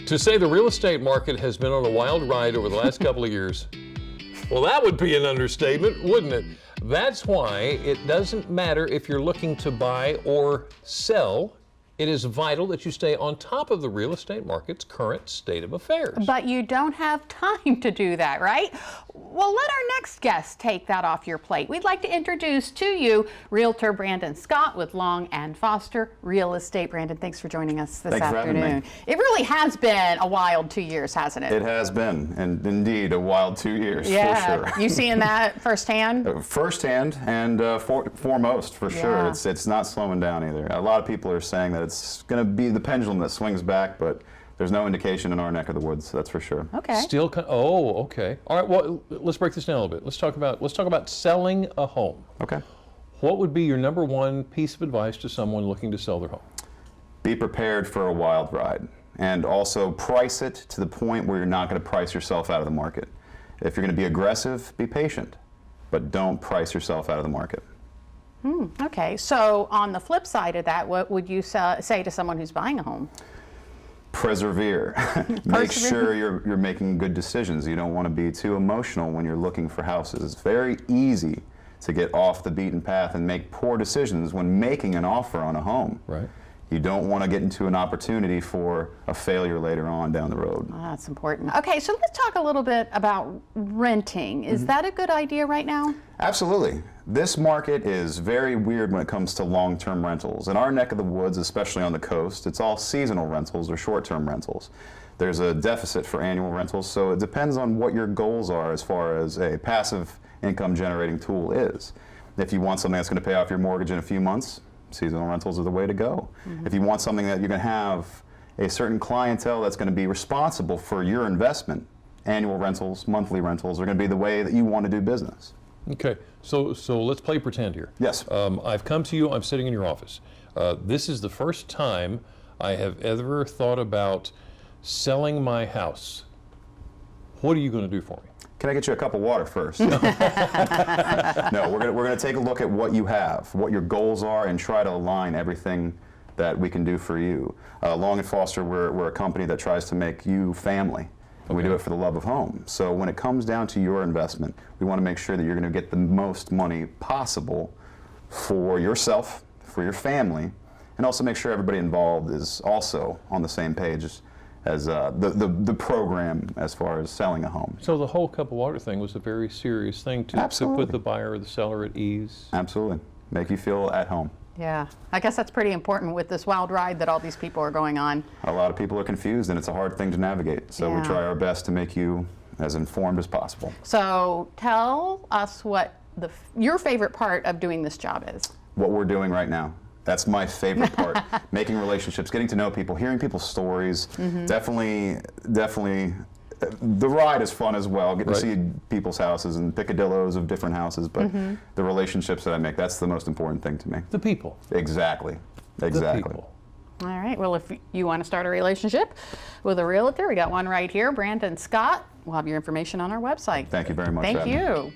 To say the real estate market has been on a wild ride over the last couple of years, well, that would be an understatement, wouldn't it? That's why it doesn't matter if you're looking to buy or sell. It is vital that you stay on top of the real estate market's current state of affairs. But you don't have time to do that, right? Well, let our next guest take that off your plate. We'd like to introduce to you Realtor Brandon Scott with Long and Foster Real Estate. Brandon, thanks for joining us this afternoon. It really has been a wild 2 years, hasn't it? It has been, and indeed a wild 2 years, for sure. You seeing that firsthand? Firsthand and foremost, for sure. It's not slowing down either. A lot of people are saying that it's going to be the pendulum that swings back, but there's no indication in our neck of the woods, that's for sure. Okay. Okay. All right, well, let's break this down a little bit. Let's talk about selling a home. Okay. What would be your number one piece of advice to someone looking to sell their home? Be prepared for a wild ride, and also price it to the point where you're not going to price yourself out of the market. If you're going to be aggressive, be patient, but don't price yourself out of the market. Okay, so on the flip side of that, what would you say to someone who's buying a home? Persevere. Make sure you're making good decisions. You don't want to be too emotional when you're looking for houses. It's very easy to get off the beaten path and make poor decisions when making an offer on a home. Right. You don't want to get into an opportunity for a failure later on down the road. Oh, that's important. Okay, so let's talk a little bit about renting. Is that a good idea right now? Absolutely. This market is very weird when it comes to long-term rentals. In our neck of the woods, especially on the coast, it's all seasonal rentals or short-term rentals. There's a deficit for annual rentals, so it depends on what your goals are as far as a passive income generating tool is. If you want something that's going to pay off your mortgage in a few months, seasonal rentals are the way to go. If you want something that you're going to have a certain clientele that's going to be responsible for your investment, annual rentals, monthly rentals are going to be the way that you want to do business. Okay, so let's play pretend here. Yes. I've come to you, I'm sitting in your office. This is the first time I have ever thought about selling my house. What are you going to do for me? Can I get you a cup of water first? No, we're going to take a look at what you have, what your goals are, and try to align everything that we can do for you. Long and Foster, we're a company that tries to make you family. And we do it for the love of home. So when it comes down to your investment, we want to make sure that you're going to get the most money possible for yourself, for your family, and also make sure everybody involved is also on the same page as the program as far as selling a home. So the whole cup of water thing was a very serious thing to put the buyer or the seller at ease? Absolutely. Make you feel at home. Yeah, I guess that's pretty important with this wild ride that all these people are going on. A lot of people are confused, and it's a hard thing to navigate. So we try our best to make you as informed as possible. So tell us what your favorite part of doing this job is. What we're doing right now. That's my favorite part. Making relationships, getting to know people, hearing people's stories. Definitely, the ride is fun as well. Getting to see people's houses and picadillos of different houses, but the relationships that I make, that's the most important thing to me. The people. Exactly. The people. All right, well, if you want to start a relationship with a realtor, we got one right here, Brandon Scott. We'll have your information on our website. Thank you very much. Thank you.